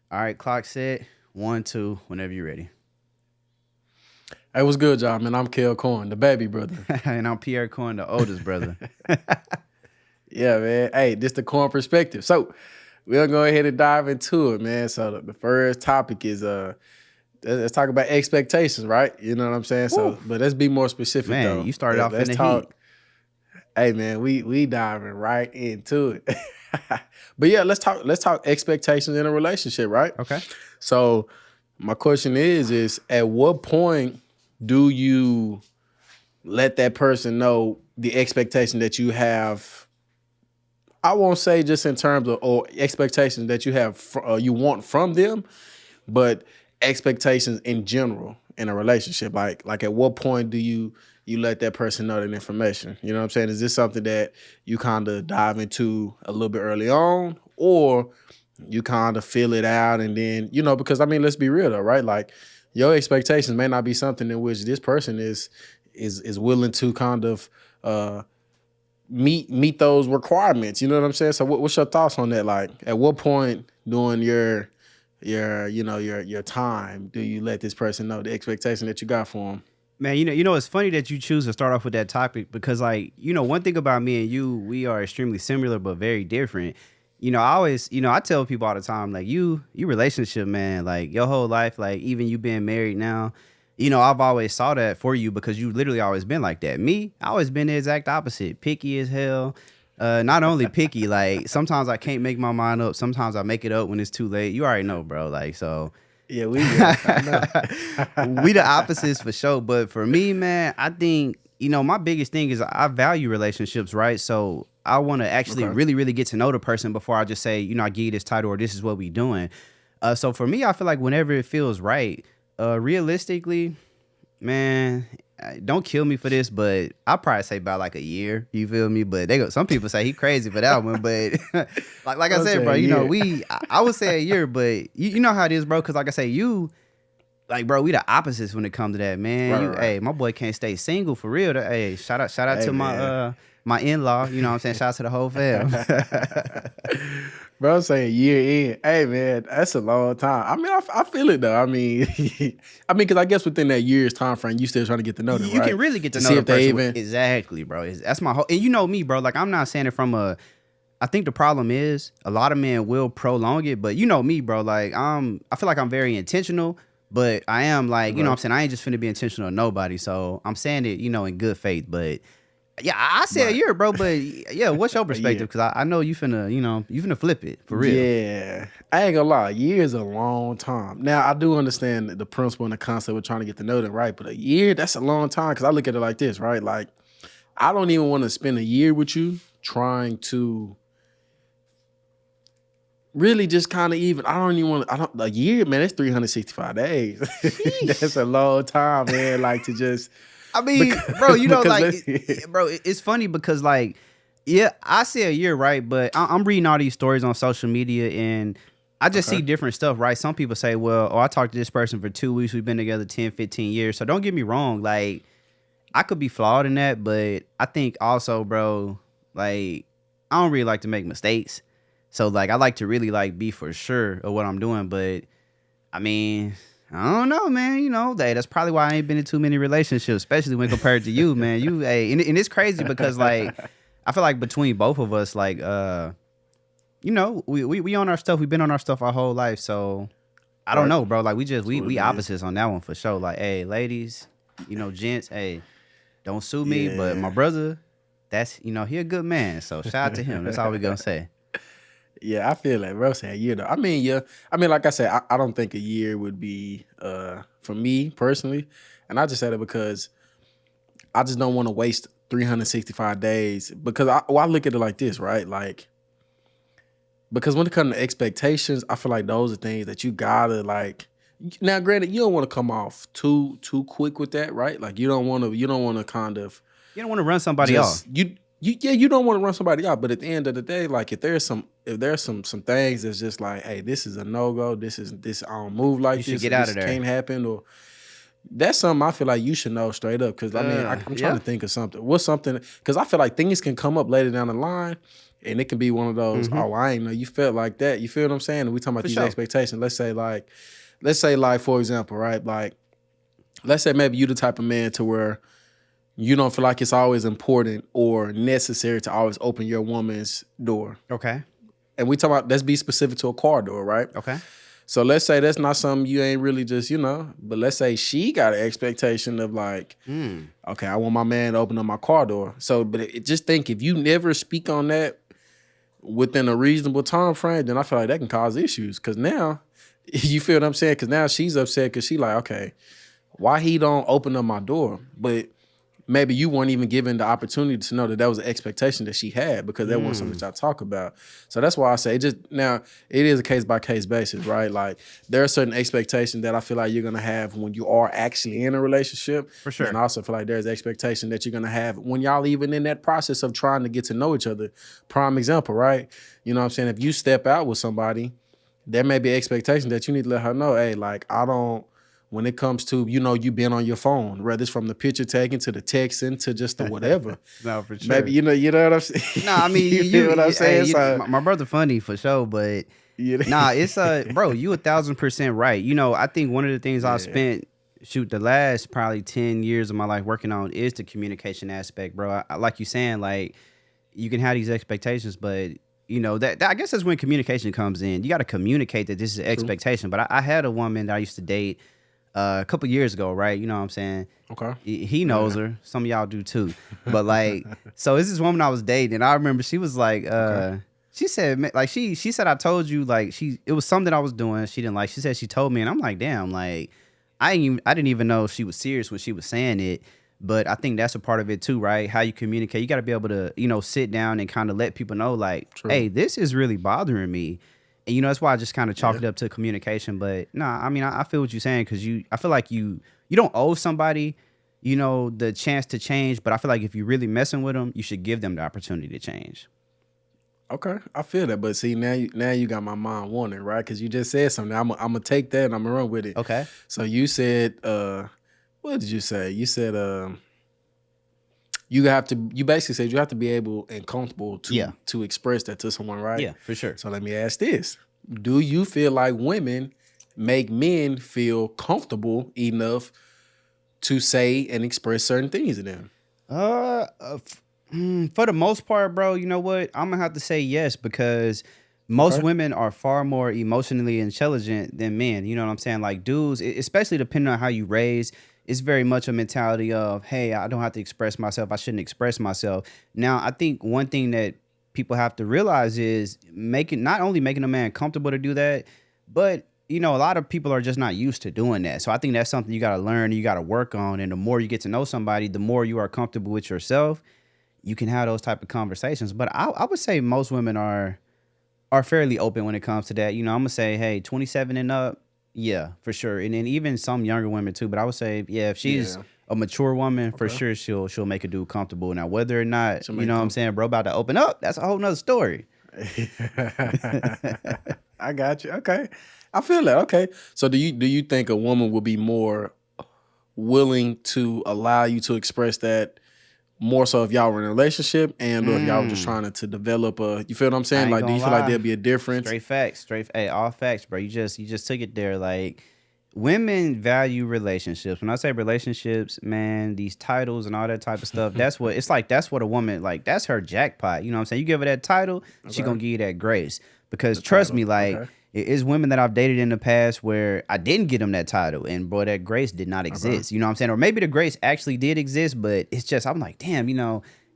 All right, clock set. 1, 2, whenever you're ready. Hey, what's good, y'all, man? I'm Keal Cohen, the baby brother. And I'm Pierre Cohen, the oldest brother. Yeah, man. Hey, this the Cohen perspective. So we'll go ahead and dive into it, man. So the first topic is let's talk about expectations, right? You know what I'm saying? Woo. So, but let's be more specific Man, though. you started off in Let's the heat. talk. Hey, man, we diving right into it. But yeah, let's talk expectations in a relationship, right? Okay. So my question is at what point do you let that person know the expectation that you have? I won't say just in terms of or expectations that you have you want from them, but expectations in general in a relationship. Like at what point do you let that person know that information? You know what I'm saying? Is this something that you kind of dive into a little bit early on, or you kind of feel it out and then because I mean let's be real though, right? Like your expectations may not be something in which this person is willing to kind of uh meet those requirements. You know what I'm saying? So what's your thoughts on that? Like at what point during your time do you let this person know the expectation that you got for them? Man, it's funny that you choose to start off with that topic because, like, one thing about me and you, we are extremely similar but very different. I always, I tell people all the time, like, you relationship, man, like your whole life, like even you being married now, I've always saw that for you because you literally always been like that. Me, I always been the exact opposite, picky as hell. Not only picky, like sometimes I can't make my mind up. Sometimes I make it up when it's too late. You already know, bro. Like so. Yeah, I know. We the opposites for sure. But for me, man, I think, my biggest thing is I value relationships, right? So I want to actually Okay. really, really get to know the person before I just say, I give you this title or this is what we doing. So for me, I feel like whenever it feels right, realistically, man, don't kill me for this, but I'll probably say about like a year. You feel me? But some people say he crazy for that one. But like I I'll said, say bro, yeah. I would say a year, but you know how it is, bro. Because like I say, like, bro, we the opposites when it comes to that, man. Right, right, right. Hey, my boy can't stay single for real. Hey, shout out Hey to man. my in law. You know what I'm saying? Shout out to the whole fam. Bro, I'm saying year in. Hey man, that's a long time. I mean, I feel it though. I mean, because I guess within that year's time frame, you still trying to get to know them, You can right? really get to To know see the if they person even exactly, bro. That's my whole. And you know me, bro. Like I'm not saying it from a. I think the problem is a lot of men will prolong it, but you know me, bro. Like I feel like I'm very intentional, but I am like, what okay. I'm saying, I ain't just finna be intentional to nobody. So I'm saying it, in good faith. But yeah, I say a Right. year, bro. But yeah, what's your A year. perspective? Because I know you finna flip it for real. Yeah. I ain't gonna lie, a year is a long time. Now I do understand the principle and the concept of trying to get to know them, right? But a year, that's a long time because I look at it like this, right? Like I don't even want to spend a year with you trying to really just kind of even. I don't even want. I don't a year, man. That's 365 days. That's Sheesh. a long time, man. Like to just I mean, bro, because because let's bro, it's funny because like, yeah, I say a year, right? But I'm reading all these stories on social media and I just see okay, different stuff, right? Some people say, well, oh, I talked to this person for 2 weeks. We've been together 10, 15 years. So don't get me wrong. Like, I could be flawed in that, but I think also, bro, like, I don't really like to make mistakes. So, like, I like to really, like, be for sure of what I'm doing. But I mean, I don't know, man. That's probably why I ain't been in too many relationships, especially when compared to you, man. And it's crazy because like I feel like between both of us, like we on our stuff. We've been on our stuff our whole life, so I don't right. know, bro. Like That's what we it is. opposites on that one for sure. Like, hey, ladies, gents, hey, don't sue me, but my Yeah. brother, that's he a good man. So shout out to him. That's all we gonna say. Yeah, I feel like bro saying a year though. I mean, yeah. I mean, like I said, I don't think a year would be for me personally. And I just said it because I just don't want to waste 365 days because I look at it like this, right? Like because when it comes to expectations, I feel like those are things that you gotta like. Now, granted, you don't want to come off too quick with that, right? Like you don't want to kind of You don't want to run somebody off. just you don't want to run somebody out. But at the end of the day, like if there's some things that's just like, hey, this is a no go. This I don't move You like should this, get or out of this there. can't happen, or That's something I feel like you should know straight up. Because I mean, I'm trying Yeah, to think of something. What's something? Because I feel like things can come up later down the line, and it can be one of those. Oh, I ain't know you felt like that. You feel what I'm saying? And we talking about for these sure. expectations. Let's say like for example, right? Like, let's say maybe you the type of man to where you don't feel like it's always important or necessary to always open your woman's door. Okay. And we talk about, let's be specific to a car door, right? Okay. So let's say that's not something you ain't really just, but let's say she got an expectation of like, okay, I want my man to open up my car door. So, but just think, if you never speak on that within a reasonable time frame, then I feel like that can cause issues. Cause now, you feel what I'm saying? Cause now she's upset cause she like, okay, why he don't open up my door? But maybe you weren't even given the opportunity to know that that was an expectation that she had, because that wasn't something that y'all talk about. So that's why I say it is a case by case basis, right? Like, there are certain expectations that I feel like you're gonna have when you are actually in a relationship. For sure. And I also feel like there's expectation that you're gonna have when y'all even in that process of trying to get to know each other. Prime example, right? You know what I'm saying? If you step out with somebody, there may be expectation that you need to let her know, hey, like, I don't, when it comes to, you been on your phone, whether it's from the picture taking to the texting to just the whatever. No, for sure. Maybe, you know what I'm saying? No, I mean you feel what I'm saying? hey, So, my brother funny for sure, but you know? nah, it's bro, you 1,000% right. I think one of the things I've spent the last probably 10 years of my life working on is the communication aspect, bro. I like you saying, like, you can have these expectations, but that I guess that's when communication comes in. You got to communicate that this is an expectation. But I had a woman that I used to date a couple years ago, right? You know what I'm saying? Okay. He knows her. Some of y'all do too. But like, so this is woman I was dating, and I remember she was like, she said, like, she said, I told you, like, it was something I was doing she didn't like. She said she told me, and I'm like, damn, like, I didn't even know she was serious when she was saying it. But I think that's a part of it too, right? How you communicate. You got to be able to, sit down and kind of let people know, like, hey, this is really bothering me. And that's why I just kind of chalk it up to communication. But nah, I mean, I feel what you're saying, because I feel like you don't owe somebody, the chance to change. But I feel like if you're really messing with them, you should give them the opportunity to change. Okay, I feel that. But see, now you got my mind wondering, right? Because you just said something. I'm gonna take that and I'm gonna run with it. Okay. So you said, what did you say? You said, you basically said you have to be able and comfortable to express that to someone, right? Yeah, for sure. So let me ask this. Do you feel like women make men feel comfortable enough to say and express certain things to them? For the most part, bro, you know what? I'm gonna have to say yes, because most women are far more emotionally intelligent than men. You know what I'm saying? Like, dudes, especially depending on how you raise, it's very much a mentality of, hey, I don't have to express myself. I shouldn't express myself. Now, I think one thing that people have to realize is not only making a man comfortable to do that, but a lot of people are just not used to doing that. So I think that's something you got to learn, you got to work on. And the more you get to know somebody, the more you are comfortable with yourself, you can have those type of conversations. But I would say most women are fairly open when it comes to that. I'm gonna say, hey, 27 and up, yeah, for sure. And then even some younger women too. But I would say, yeah, if she's a mature woman, for sure she'll make a dude comfortable. Now, whether or not, what I'm saying, bro, about to open up, that's a whole nother story. I got you. Okay. I feel that. Okay. So do you think a woman will be more willing to allow you to express that more so if y'all were in a relationship, and or if y'all were just trying to develop you feel what I'm saying? Like, do you feel like there'll be a difference? Straight facts, hey, all facts, bro. You just took it there. Like, women value relationships. When I say relationships, man, these titles and all that type of stuff, that's what a woman, like, that's her jackpot. You know what I'm saying? You give her that title, she gonna give you that grace. Because trust me, like, it's women that I've dated in the past where I didn't get them that title, and boy, that grace did not exist. You know what I'm saying? Or maybe the grace actually did exist, but it's just, I'm like, damn,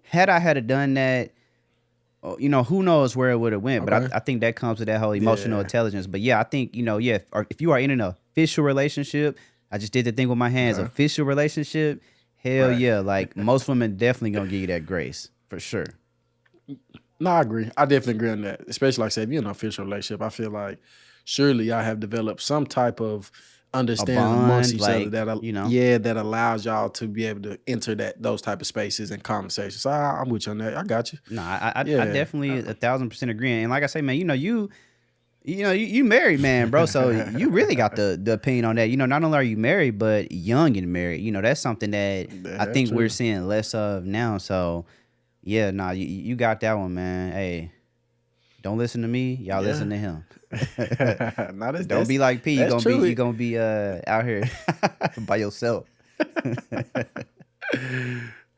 had I done that, who knows where it would have went. But I think that comes with that whole emotional intelligence. But yeah, I think, if you are in an official relationship, I just did the thing with my hands, official relationship, hell yeah. Like, most women definitely gonna give you that grace, for sure. No, I agree. I definitely agree on that. Especially, like I said, if you're in an official relationship, I feel like surely y'all have developed some type of understanding amongst each other that allows y'all to be able to enter those type of spaces and conversations. So I'm with you on that. I got you. No, I definitely 1,000% agree. And like I say, man, you married, man, bro. So you really got the opinion on that. Not only are you married, but young and married. That's something that I That's think we're true. seeing less of now. So yeah, nah, you got that one, man. Hey, don't listen to me. Y'all Yeah. listen to him. No, Don't be like P. You that's gonna be true. you gonna be out here by yourself.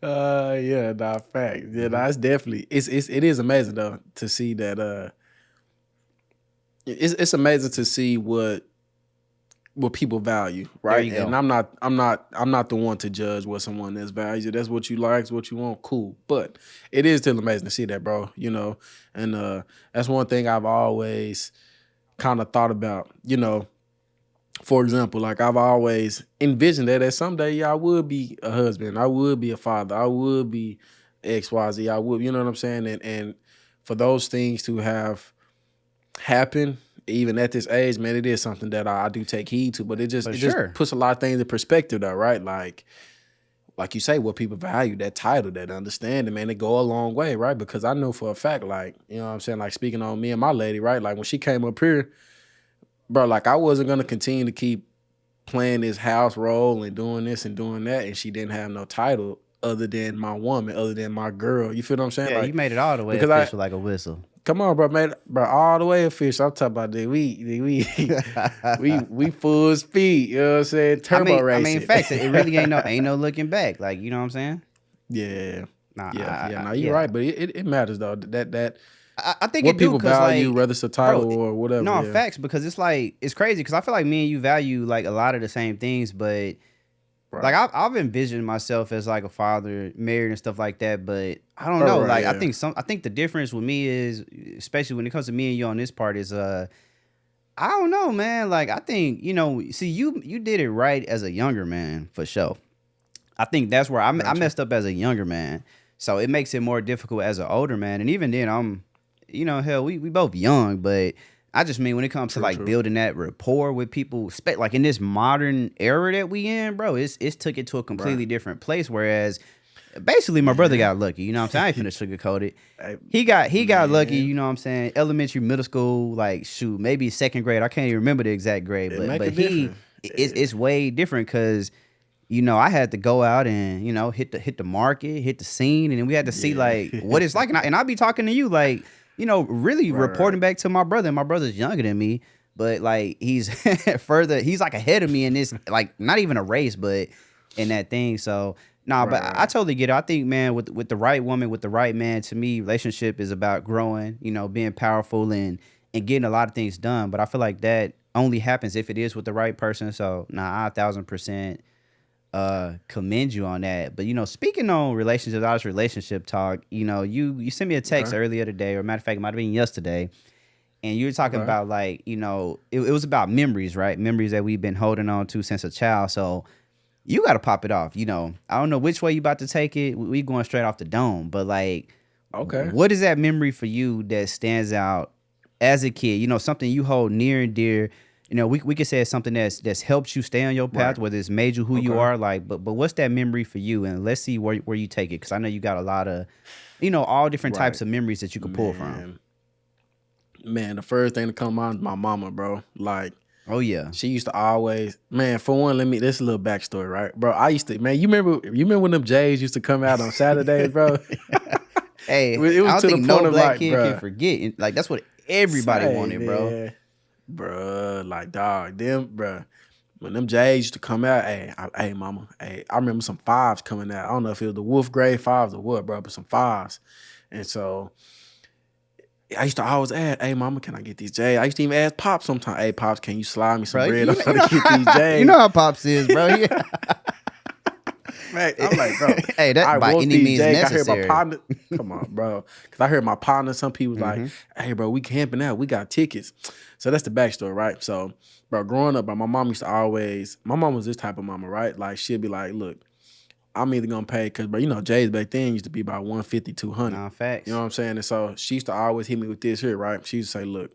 Yeah, nah, fact. Yeah, Mhm. nah, it's definitely it is amazing though to see that it's amazing to see what people value, There right? you And go. I'm not the one to judge what someone else values. If that's what you like, it's what you want, cool. But it is still amazing to see that, bro. And that's one thing I've always kind of thought about, for example, like I've always envisioned that someday I would be a husband, I would be a father, I would be XYZ, I would, you know what I'm saying? And for those things to have happened, even at this age, man, it is something that I do take heed to. But For it just sure. puts a lot of things in perspective, though, right? Like you say, what people value, that title, that understanding, man, it go a long way, right? Because I know for a fact, like, you know what I'm saying, like speaking on me and my lady, right? Like when she came up here, bro, like I wasn't gonna continue to keep playing this house role and doing this and doing that, and she didn't have no title other than my woman, other than my girl. You feel what I'm saying? Yeah, you Like, made it all the way because I official like a whistle. come on, bro, man, bro, all the way official. I'm talking about that we full speed. You know what I'm saying? Turbo I mean, racing. facts. It really ain't no looking back. Like, you know what I'm saying? Yeah, Nah, yeah. No, you're yeah. right, but it matters though. That I think what it do people because value, like, whether it's a bro, title or whatever. no Yeah, facts because it's like it's crazy because I feel like me and you value like a lot of the same things, but like right, I've envisioned myself as like a father, married and stuff like that, but I don't know. right, Like yeah, I think the difference with me is, especially when it comes to me and you on this part, is I don't know, man. Like I think see you did it right as a younger man for sure. I think that's where I gotcha. messed up as a younger man, so it makes it more difficult as an older man. And even then, hell, we both young, but I just mean when it comes to True, like true. building that rapport with people, like in this modern era that we in, bro, it's took it to a Right, completely different place. Whereas basically my brother man. got lucky, you know what I'm saying? I ain't finna sugarcoat it. Hey, He got lucky, man, you know what I'm saying? Elementary, middle school, like shoot, maybe second grade. I can't even remember the exact grade, it but make a but he difference. it's way different because I had to go out and hit the market, hit the scene, and then we had to see Yeah. like what it's like. And I be talking to you like really Right. reporting back to my brother. And my brother's younger than me, but like he's further. He's like ahead of me in this like not even a race, but in that thing. So nah, Right, but I right. totally get it. I think man, with the right woman, with the right man, to me, relationship is about growing. Being powerful and getting a lot of things done. But I feel like that only happens if it is with the right person. So nah, I 1,000% commend you on that. But speaking on relationships, I was relationship talk. You sent me a text Okay. earlier today, or matter of fact, it might have been yesterday, and you were talking Okay. about like it was about memories, right? Memories that we've been holding on to since a child. So you got to pop it off. I don't know which way you about to take it. We going straight off the dome, but like, Okay. what is that memory for you that stands out as a kid? Something you hold near and dear. We could say it's something that's helped you stay on your path, Right. whether it's made you who you Okay. are. Like, but what's that memory for you? And let's see where you take it, because I know you got a lot of, all different Right. types of memories that you could pull from. Man. Man, the first thing to come to mind is my mama, bro. Like, Oh yeah, she used to always, man, for one, this is a little backstory, right? Bro, I used to, man, you remember when them J's used to come out on Saturdays, bro? hey, It I was don't to the think no point of black like, kid can bro, forget. Like that's what everybody say, wanted, bro. man, bro, like, dog, them, bro. When them J's used to come out, hey, mama, hey, I remember some fives coming out. I don't know if it was the Wolf grade fives or what, bro, but some fives. And so I used to always ask, hey, mama, can I get these J's? I used to even ask Pops sometimes, hey, Pops, can you slide me some Bro, bread? I'm you trying know, to get these you know J's. how pops is, bro. Yeah. Man, I'm like, bro, Hey, I that by want any these means J's. I heard my necessary. partner, come on, bro. Because I heard my partner, some people was like, Hmm. hey, bro, we camping out. We got tickets. So that's the backstory, right? So, bro, growing up, bro, my mom used to always, my mom was this type of mama, right? Like, she'd be like, look, I'm either going to pay, because, bro, J's back then used to be about 150, 200. Nah, You know facts. what I'm saying? And so she used to always hit me with this here, right? She used to say, look,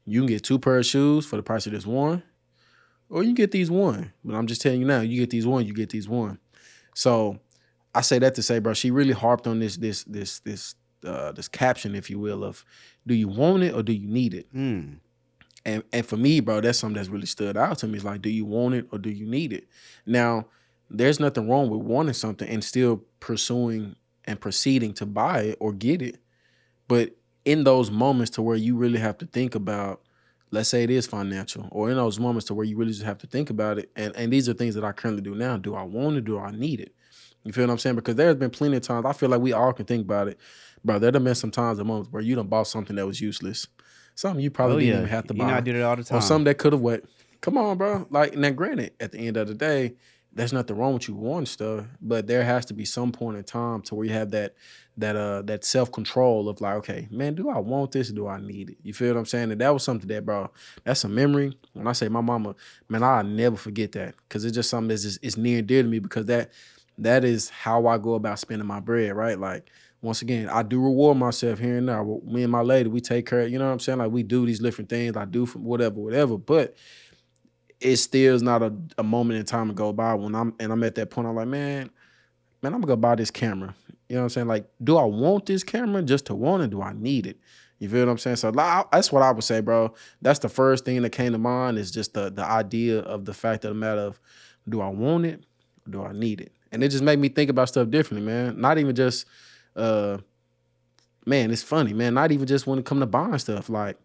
you can get 2 pair of shoes for the price of this one, or you get these one. But I'm just telling you now, you get these one, you get these one. So I say that to say, bro, she really harped on this caption, if you will, of do you want it or do you need it? Mm. And for me, bro, that's something that's really stood out to me. It's like, do you want it or do you need it? Now, there's nothing wrong with wanting something and still pursuing and proceeding to buy it or get it. But in those moments to where you really have to think about, let's say it is financial, or in those moments to where you really just have to think about it, and these are things that I currently do now. Do I want it? Do I need it? You feel what I'm saying? Because there's been plenty of times I feel like we all can think about it, bro. There have been some times and moments where you done bought something that was useless, something you probably Oh didn't yeah, even have to you know I buy, do that all the or time. something that could have went. Come on, bro. Like, now, granted, at the end of the day, there's nothing wrong with you wanting stuff, but there has to be some point in time to where you have that self control of like, okay, man, do I want this? Or do I need it? You feel what I'm saying? And that was something that, bro, that's a memory. When I say my mama, man, I'll never forget that, because it's just something that's just, it's near and dear to me, because that is how I go about spending my bread, right? Like, once again, I do reward myself here and there. Me and my lady, we take care, you know what I'm saying? Like, we do these different things. I do from whatever, but it still is not a moment in time to go by when I'm at that point. I'm like, man, I'm gonna go buy this camera. You know what I'm saying? Like, do I want this camera just to want it? Do I need it? You feel what I'm saying? So that's what I would say, bro. That's the first thing that came to mind, is just the idea of the fact of the matter of, do I want it or do I need it? And it just made me think about stuff differently, man. Not even just, man, it's funny, man. Not even just when it comes to buying stuff. Like,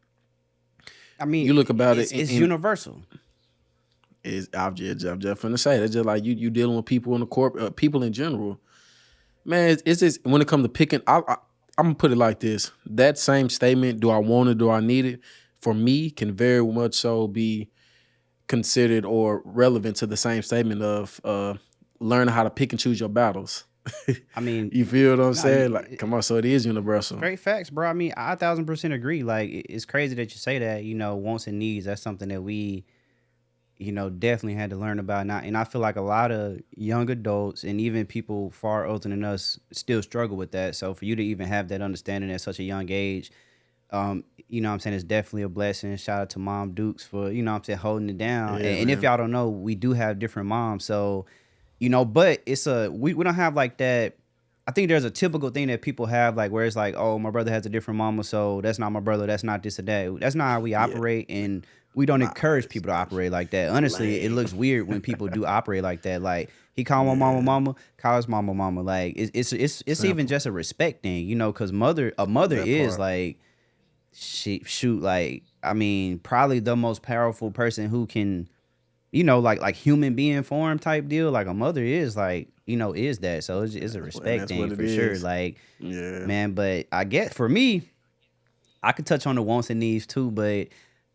I mean, you look about it's universal. I'm just finna say, that's just like you dealing with people in the people in general, man. It's just, when it comes to picking, I'm gonna put it like this: that same statement, do I want it, do I need it, for me can very much so be considered or relevant to the same statement of learning how to pick and choose your battles. I mean, You feel what I'm no, saying? Like, come on, so it is universal. straight facts, bro. I mean, I 1,000% agree. Like, it's crazy that you say that. You know, wants and needs. That's something that we, you know, definitely had to learn about. And I feel like a lot of young adults and even people far older than us still struggle with that. So for you to even have that understanding at such a young age, you know what I'm saying, it's definitely a blessing. Shout out to Mom Dukes for, you know what I'm saying, holding it down. Yeah, And if man. y'all don't know, we do have different moms. So, you know, but we don't have like that. I think there's a typical thing that people have, like, where it's like, oh, my brother has a different mama, so that's not my brother, that's not this or that. That's not how we Yeah, operate, and we don't nah, encourage people to operate like that. Honestly, it lame. looks weird when people do operate like that. Like, he called my mama Yeah, mama, call his mama mama. Like, it's even simple. just a respect thing, you know, because a mother That is part. like, shoot, like, I mean, probably the most powerful person who can, you know, like human being form type deal. Like, a mother is like, you know, is that. So it's a And respect that's thing what it for sure. is. Like, Yeah. man, but I get, for me, I could touch on the wants and needs too, but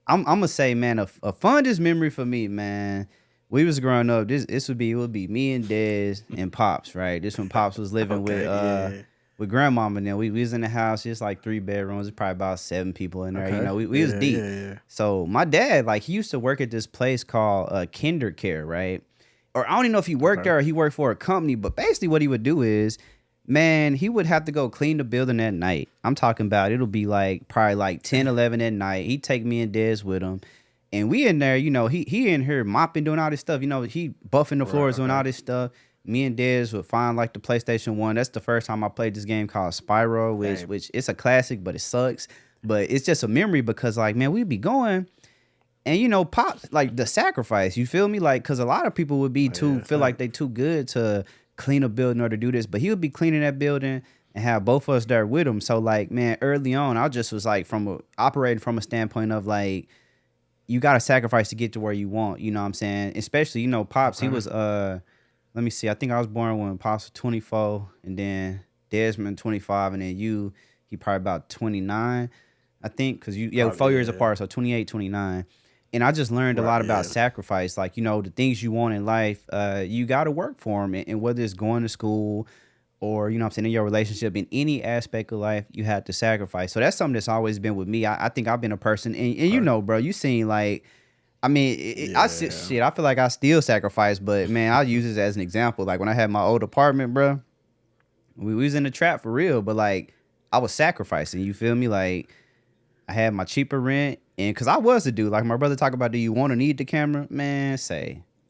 I'm gonna say, man, a fondest memory for me, man. We was growing up. It would be me and Dez and Pops, right? This when Pops was living Okay. Yeah. with grandmama. Then we was in the house, just like 3 bedrooms. It's probably about 7 people in there. You Okay. know, we was Yeah. deep. Yeah. Yeah. So my dad, like, he used to work at this place called Kinder Care, right? Or I don't even know if he worked Okay. there or he worked for a company, but basically what he would do is, man, he would have to go clean the building at night. I'm talking about, it'll be like probably like 10, 11 at night. He'd take me and Dez with him. And we in there, you know, he in here mopping, doing all this stuff. You know, he buffing the Right. floors, doing all Okay. this stuff. Me and Dez would find like the PlayStation 1. That's the first time I played this game called Spyro, Hey. which it's a classic, but it sucks. But it's just a memory because, like, man, we'd be going, and, you know, Pops, like, the sacrifice, you feel me? Like, because a lot of people would be Yeah. feel like they too good to clean a building or to do this, but he would be cleaning that building and have both of us there with him. So, like, man, early on, I just was like, operating from a standpoint of like, you got to sacrifice to get to where you want. You know what I'm saying? Especially, you know, Pops, he Okay. was, let me see, I think I was born when Pops was 24, and then Desmond 25, and then he probably about 29, I think, because we're Probably. 4 years Yeah. apart, so 28, 29. And I just learned a Right. lot about Yeah. sacrifice. Like, you know, the things you want in life, you got to work for them. And whether it's going to school or, you know what I'm saying, in your relationship, in any aspect of life, you have to sacrifice. So that's something that's always been with me. I think I've been a person, and you Okay. know, bro, you seen, like, I mean, Yeah. shit, I feel like I still sacrifice, but, man, I'll use this as an example. Like, when I had my old apartment, bro, we was in the trap for real, but, like, I was sacrificing, you feel me? Like, I had my cheaper rent, and because I was the dude, like my brother talk about, do you want to need the camera? Man,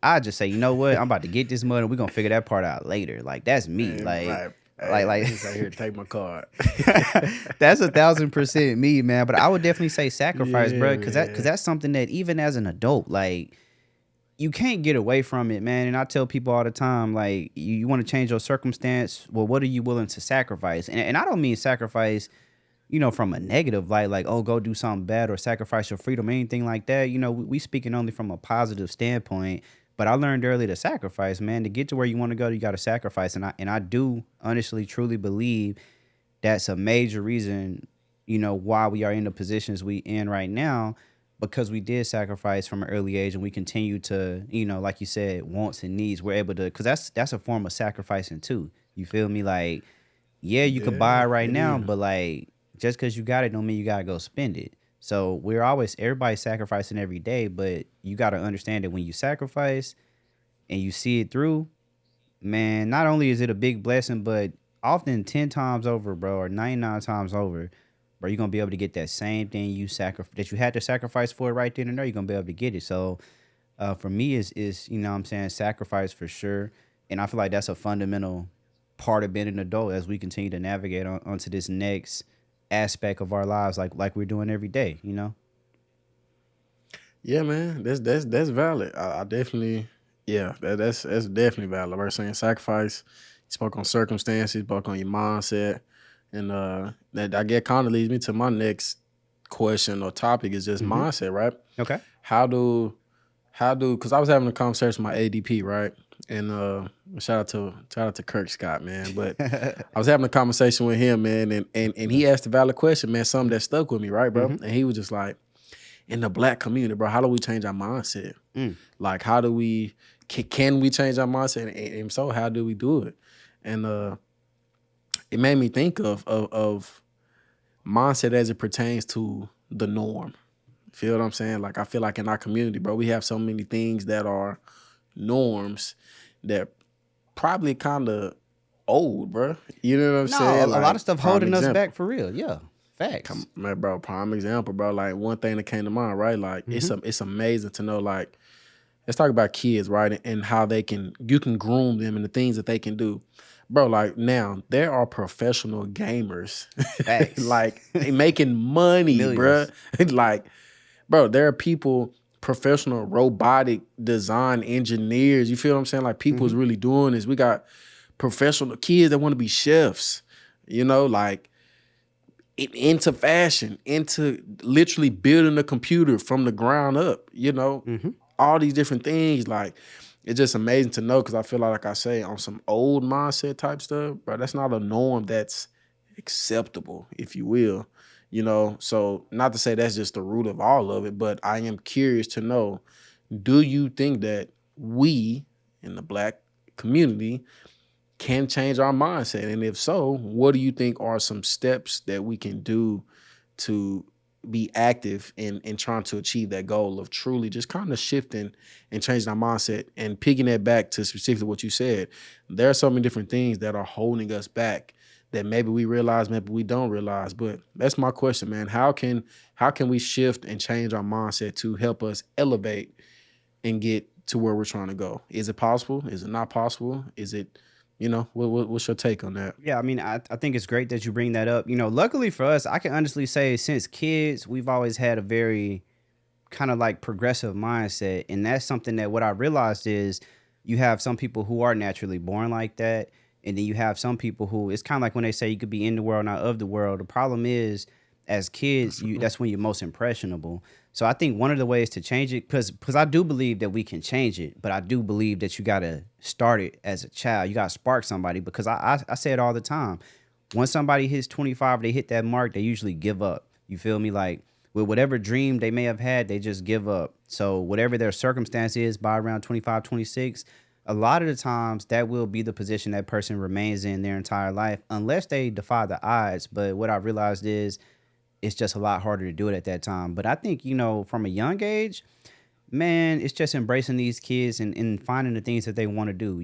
I just say, you know what? I'm about to get this money. We're going to figure that part out later. Like, that's me. And Like, right. Hey, he's out here, take my card. That's 1,000% me, man. But I would definitely say sacrifice, Yeah, bro, because man. that's something that even as an adult, like you can't get away from it, man. And I tell people all the time, like you want to change your circumstance. Well, what are you willing to sacrifice? And I don't mean sacrifice, from a negative light, like, oh, go do something bad or sacrifice your freedom or anything like that. We speaking only from a positive standpoint. But I learned early to sacrifice, man. To get to where you want to go, you got to sacrifice. And I do honestly, truly believe that's a major reason, why we are in the positions we in right now, because we did sacrifice from an early age and we continue to, like you said, wants and needs. We're able to, because that's a form of sacrificing too. You feel me? Like, yeah, you could buy it Yeah, right it now, is. but like just because you got it don't mean you gotta go spend it. So everybody's sacrificing every day, but you gotta understand that when you sacrifice and you see it through, man, not only is it a big blessing, but often 10 times over, bro, or 99 times over, bro, you're gonna be able to get that same thing that you had to sacrifice for right then and there. You're gonna be able to get it. So for me is what I'm saying, sacrifice for sure. And I feel like that's a fundamental part of being an adult as we continue to navigate onto this next aspect of our lives, like we're doing every day. Yeah, man, that's valid. I definitely, yeah, that's definitely valid. We're saying sacrifice. You spoke on circumstances, spoke on your mindset, and that I get kind of leads me to my next question or topic is just Hmm. mindset, right? Okay. How do because I was having a conversation with my ADP, right? And shout out to Kirk Scott, man. But I was having a conversation with him, man, and he asked a valid question, man, something that stuck with me, right, bro? Hmm. And he was just like, in the black community, bro, how do we change our mindset? Mm. Like, how do we can we change our mindset? And so, how do we do it? And it made me think of mindset as it pertains to the norm. Feel what I'm saying? Like, I feel like in our community, bro, we have so many things that are norms that probably kind of old, bro. You know what I'm No, a saying? lot of Like, stuff prime holding us example. back for real. Yeah. Facts. Man, bro, prime example, bro. Like, one thing that came to mind, right? Like, Hmm. it's amazing to know, like, let's talk about kids, right? And how you can groom them and the things that they can do. Bro, like now there are professional gamers Facts. like making money, bro. Millions. Like, bro, there are people, professional robotic design engineers. You feel what I'm saying? Like people's Hmm. really doing this. We got professional kids that want to be chefs, like into fashion, into literally building a computer from the ground up, Hmm. all these different things. Like, it's just amazing to know because I feel like I say on some old mindset type stuff, bro, that's not a norm that's acceptable, if you will. So not to say that's just the root of all of it, but I am curious to know, do you think that we in the black community can change our mindset? And if so, what do you think are some steps that we can do to be active in trying to achieve that goal of truly just kind of shifting and changing our mindset and picking that back to specifically what you said? There are so many different things that are holding us back that maybe we realize, maybe we don't realize. But that's my question, man. How can we shift and change our mindset to help us elevate and get to where we're trying to go? Is it possible? Is it not possible? Is it, what's your take on that? Yeah, I mean, I think it's great that you bring that up. Luckily for us, I can honestly say since kids, we've always had a very kind of like progressive mindset. And that's something that what I realized is you have some people who are naturally born like that. And then you have some people who it's kind of like when they say you could be in the world, not of the world. The problem is as kids, that's when you're most impressionable. So I think one of the ways to change it, because I do believe that we can change it, but I do believe that you gotta start it as a child. You gotta spark somebody because I say it all the time. Once somebody hits 25, they hit that mark, they usually give up. You feel me? Like with whatever dream they may have had, they just give up. So whatever their circumstance is by around 25, 26, a lot of the times that will be the position that person remains in their entire life, unless they defy the odds. But what I realized is it's just a lot harder to do it at that time. But I think, from a young age, man, it's just embracing these kids and finding the things that they want to do.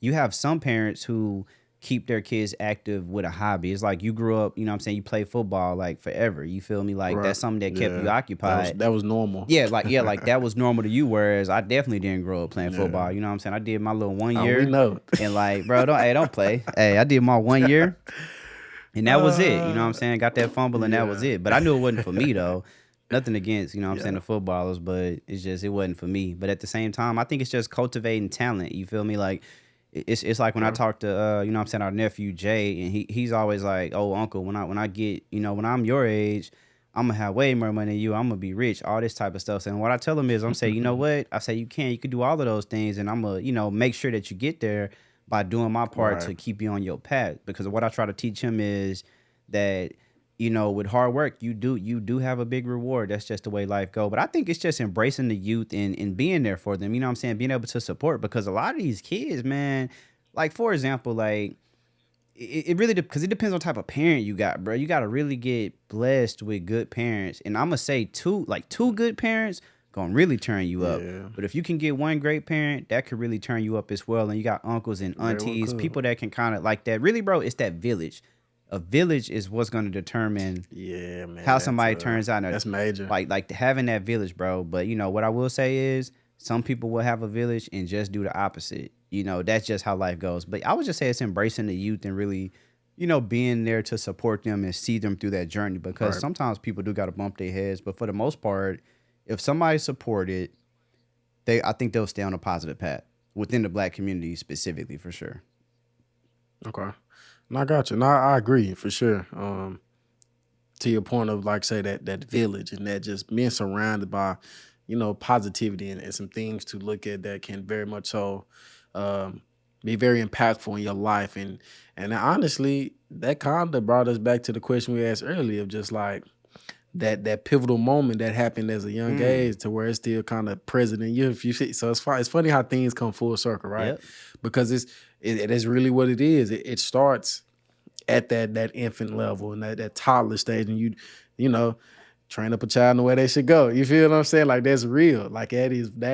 You have some parents who keep their kids active with a hobby. It's like you grew up, you know what I'm saying, you play football like forever. You feel me? Like Right. that's something that kept you Yeah. occupied. That was normal. Like that was normal to you, whereas I definitely didn't grow up playing Yeah. football. You know what I'm saying? I did my little one We year know. and like, bro, don't play. Hey, I did my 1 year and that was it. You know what I'm Uh, saying? Got that fumble and that was yeah. it. But I knew it wasn't for me though. Nothing against, you know what I'm saying, Yeah. the footballers, but it's just it wasn't for me. But at the same time, I think it's just cultivating talent. You feel me? Like it's like when I Okay. talk to you know what I'm saying, our nephew Jay, and he's always like, "Oh, uncle, when I get, you know, when I'm your age, I'm gonna have way more money than you. I'm gonna be rich, all this type of stuff." And what I tell him is, I'm saying, you know what? I say you can do all of those things, and I'm gonna, you know, make sure that you get there by doing my part Right. to keep you on your path. Because what I try to teach him is that, you know, with hard work, you do have a big reward. That's just the way life go. But I think it's just embracing the youth and being there for them. You know what I'm saying? Being able to support, because a lot of these kids, man, like for example, like it really because it depends on type of parent you got, bro. You got to really get blessed with good parents, and I'm gonna say two good parents gonna really turn you up. Yeah. But if you can get one great parent, that could really turn you up as well. And you got uncles and Very well aunties, could. people that can kind of like that. Really, bro, it's that village. A village is what's gonna determine Yeah, man. how somebody turns out. That's major. Like having that village, bro. But you know what I will say is some people will have a village and just do the opposite. You know, that's just how life goes. But I would just say it's embracing the youth and really, you know, being there to support them and see them through that journey. Because Right. sometimes people do got to bump their heads, but for the most part, if somebody supported, I think they'll stay on a positive path within the black community specifically, for sure. Okay. No, I got you. No, I agree for sure. To your point of like say that village and that just being surrounded by, you know, positivity and some things to look at that can very much so be very impactful in your life. And honestly, that kind of brought us back to the question we asked earlier of just like that pivotal moment that happened as a young age to where it's still kind of present in you. If you see, so it's funny how things come full circle, right? Yep. Because it is really what it is. It starts at that infant level and that toddler stage, and you know, train up a child in the way they should go. You feel what I'm saying? Like that's real. Like that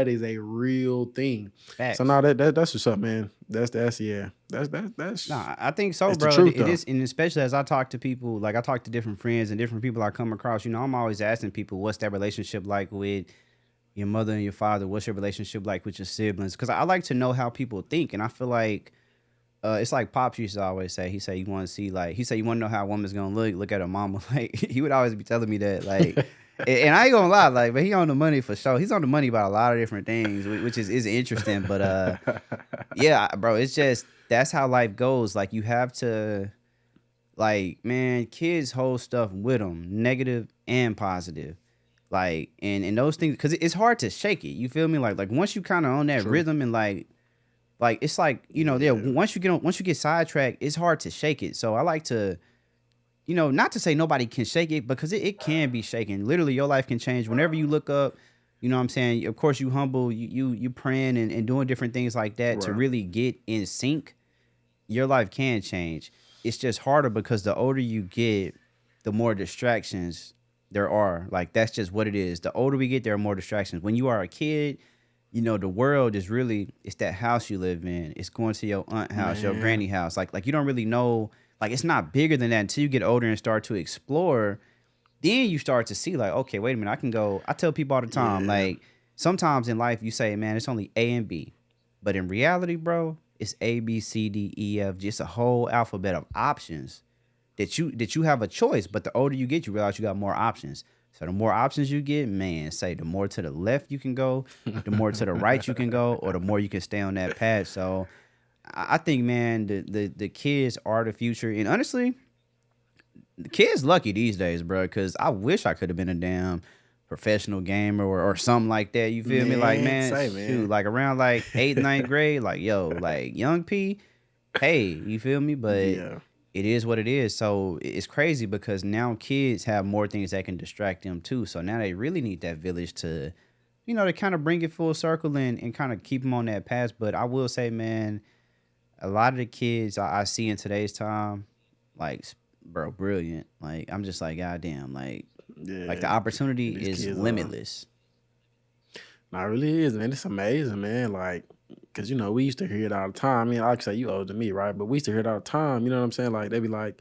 is a real thing. So Facts. now that's what's up, man. That's yeah. That's No, I think so, it's the bro. truth, It though. is, and especially as I talk to people, like I talk to different friends and different people I come across. You know, I'm always asking people, what's that relationship like with your mother and your father? What's your relationship like with your siblings? Because I like to know how people think, and I feel like it's like Pops used to always say. He said you want to see like he said you want to know how a woman's gonna look at her mama. Like he would always be telling me that. Like, and I ain't gonna lie, like, but he on the money for sure. He's on the money about a lot of different things, which is interesting. But yeah, bro, it's just that's how life goes. Like you have to, like, man, kids hold stuff with them, negative and positive. Like, and those things, because it's hard to shake it. You feel me? Like once you kind of on that True. rhythm and like it's like, you know, Yeah. once you get sidetracked, it's hard to shake it. So I like to, you know, not to say nobody can shake it, because it can be shaken. Literally, your life can change whenever you look up. You know what I'm saying? Of course, you humble, you praying and doing different things like that to Right. really get in sync. Your life can change. It's just harder because the older you get, the more distractions there are. Like that's just what it is. The older we get, there are more distractions. When you are a kid, you know, the world is really, it's that house you live in. It's going to your aunt house, your Man. granny house. Like you don't really know, like it's not bigger than that until you get older and start to explore. Then you start to see like, okay, wait a minute, I can go. I tell people all the time, Yeah. like sometimes in life you say, man, it's only A and B. But in reality, bro, it's A, B, C, D, E, F, just a whole alphabet of options that you have a choice. But the older you get, you realize you got more options. So the more options you get, man, say the more to the left you can go, the more to the right you can go, or the more you can stay on that path. So I think, man, the kids are the future. And honestly, the kids lucky these days, bro, because I wish I could have been a damn professional gamer or something like that. You feel me? Like, man, say, shoot, man. like around like 8th, 9th grade, like, yo, like young P, hey, you feel me? But Yeah. it is what it is. So it's crazy because now kids have more things that can distract them too. So now they really need that village to, you know, to kind of bring it full circle and kind of keep them on that path. But I will say, man, a lot of the kids I see in today's time, like, bro, brilliant. Like, I'm just like, goddamn, like Yeah. the opportunity These is kids are. limitless. No, it really is, man. It's amazing, man. Like because you know we used to hear it all the time. I mean, like I say, you older than me, right? But we used to hear it all the time. You know what I'm saying? Like they be like,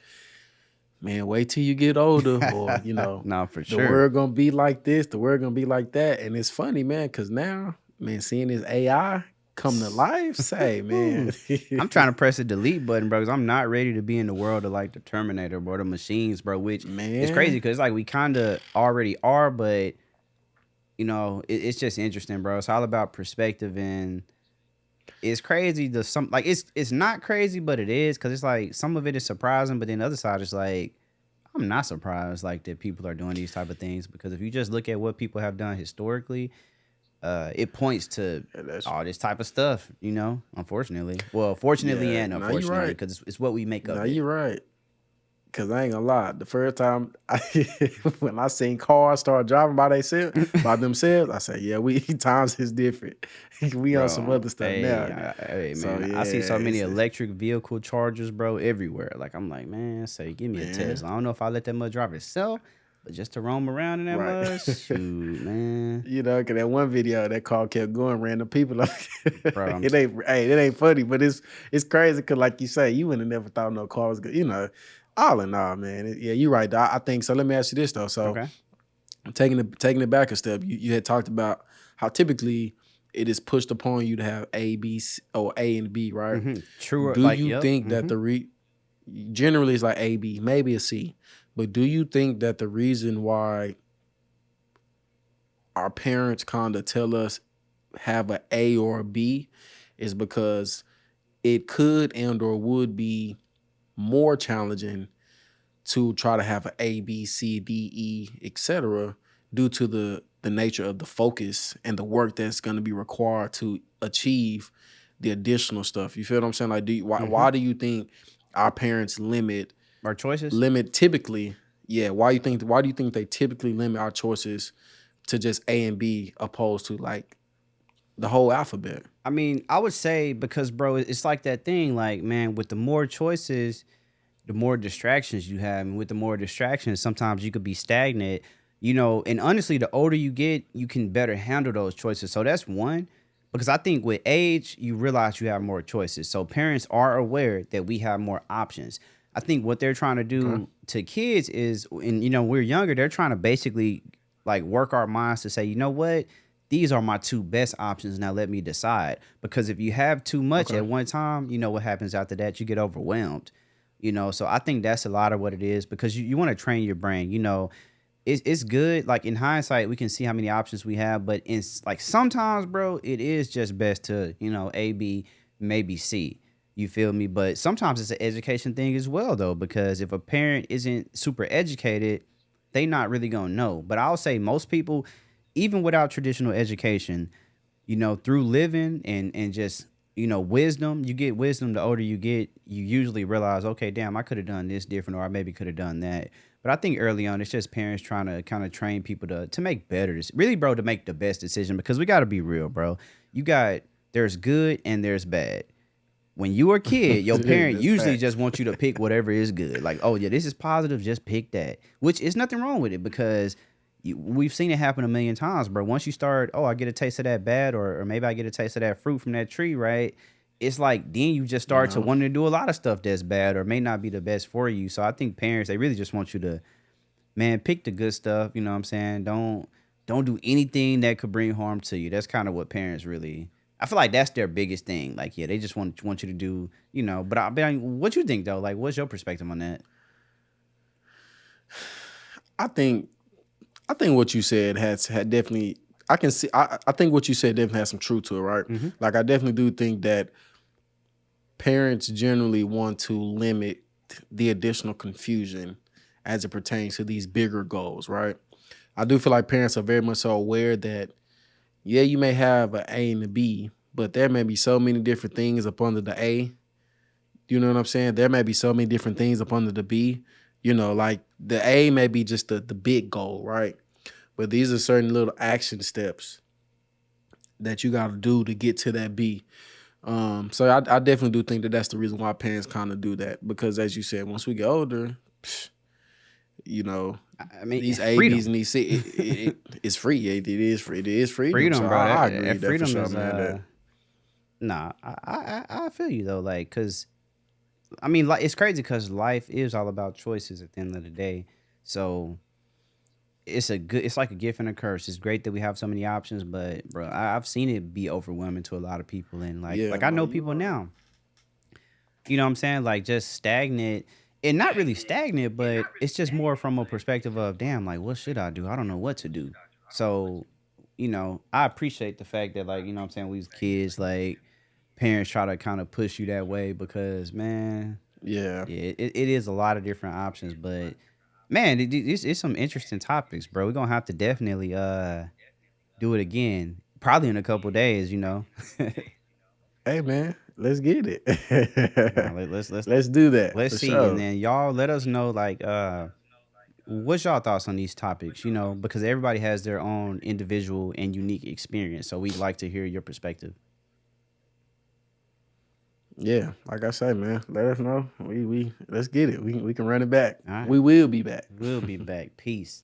man, wait till you get older, or you know, No, for the sure. world gonna be like this, the world gonna be like that. And it's funny, man, because now, man, seeing this AI come to life, say, man, I'm trying to press the delete button, bro, because I'm not ready to be in the world of like the Terminator, bro, the machines, bro. Which is crazy man, because like we kind of already are, but you know, it's just interesting, bro. It's all about perspective, and it's crazy. It's not crazy, but it is because it's like some of it is surprising, but then the other side is like I'm not surprised like that people are doing these type of things because if you just look at what people have done historically, it points to yeah, that's all this type of stuff, you know, unfortunately. Well, fortunately yeah. and Now you're unfortunately, right. because it's what we make Now of it. you're right. Cause I ain't gonna lie, the first time when I seen cars start driving by themselves, I said, "Yeah, we times is different. We on some Bro, other stuff now." hey, So man, I yeah, see so many it's electric vehicle chargers, bro, everywhere. Like, I'm like, man, say, give me a man, Tesla. I don't know if I let that mud drive itself, but just to roam around in that right. mud, shoot, man. You know, cause that one video that car kept going, random people like Bro, it ain't funny, but it's crazy because like you say, you wouldn't have never thought no car was good. You know, all in all, man. Yeah, you're right. I think so. Let me ask you this though. So okay. taking it back a step, you had talked about how typically it is pushed upon you to have A, B, C, or A and B, right? True, Do like, you yep. think that generally it's like A, B, maybe a C, but do you think that the reason why our parents kind of tell us have an A or a B is because it could and or would be more challenging to try to have an A, B, C, D, E, etc. due to the nature of the focus and the work that's going to be required to achieve the additional stuff. You feel what I'm saying? Like, why do you think our parents Our choices? limit typically? Yeah, why do you think they typically limit our choices to just A and B opposed to like the whole alphabet? I mean, I would say because, bro, it's like that thing, like, man, with the more choices, the more distractions you have. And with the more distractions, sometimes you could be stagnant, you know. And honestly, the older you get, you can better handle those choices. So that's one. Because I think with age, you realize you have more choices. So parents are aware that we have more options. I think what they're trying to Okay. do to kids is, and you know, we're younger, they're trying to basically like work our minds to say, you know what? These are my two best options. Now let me decide. Because if you have too much Okay. at one time, you know what happens after that? You get overwhelmed. You know, so I think that's a lot of what it is because you want to train your brain. You know, it's good. Like in hindsight, we can see how many options we have, but in like sometimes, bro, it is just best to, you know, A, B, maybe C. You feel me? But sometimes it's an education thing as well, though, because if a parent isn't super educated, they not really gonna know. But I'll say most people, even without traditional education, you know, through living and just, you know, wisdom, you get wisdom. The older you get, you usually realize, okay, damn, I could have done this different, or I maybe could have done that. But I think early on, it's just parents trying to kind of train people to make better, really, bro, to make the best decision. Because we got to be real, bro. You got there's good and there's bad. When you were a kid, your parent That's usually just facts. wants you to pick whatever is good. Like, oh yeah, this is positive, just pick that. Which is nothing wrong with it because we've seen it happen a million times, bro. Once you start, oh, I get a taste of that bad, or maybe I get a taste of that fruit from that tree, right? It's like then you just You start to know, wanting to do a lot of stuff that's bad or may not be the best for you. So I think parents, they really just want you to, man, pick the good stuff. You know what I'm saying? Don't do anything that could bring harm to you. That's kind of what parents really. I feel like that's their biggest thing. Like, yeah, they just want you to do, you know. But what you think though? Like, what's your perspective on that? I think I think what you said had definitely. I can see. I think what you said definitely has some truth to it, right? Mm-hmm. Like I definitely do think that parents generally want to limit the additional confusion as it pertains to these bigger goals, right? I do feel like parents are very much so aware that yeah, you may have an A and a B, but there may be so many different things up under the A. You know what I'm saying? There may be so many different things up under the B. You know, like the A may be just the big goal, right? But these are certain little action steps that you got to do to get to that B. So I definitely do think that that's the reason why parents kind of do that because, as you said, once we get older, you know, I mean, these A, B's, freedom, and these C, it's free. It is free. It is freedom. So freedom, bro. I That agree with that for freedom sure, is man. That Nah, I feel you though, like, cause I mean, like, it's crazy because life is all about choices at the end of the day. So it's like a gift and a curse. It's great that we have so many options, but bro, I've seen it be overwhelming to a lot of people, and Yeah, I no, know you people are. now. You know what I'm saying? Like just stagnant, and not really stagnant, but it's just more from a perspective of damn, like what should I do? I don't know what to do. So, I appreciate the fact that like what I'm saying we was kids, like parents try to kind of push you that way because man, Yeah. yeah, it is a lot of different options, but man, it's some interesting topics, bro. We're gonna have to definitely do it again, probably in a couple days. Hey man, let's get Nah, it. let's Let's do that let's for see, and sure. then y'all let us know like what's y'all thoughts on these topics? Because everybody has their own individual and unique experience, so we'd like to hear your perspective. Yeah, like I say, man, let us know. We let's get it. We can run it back. All right, We will be back. we'll be back. Peace.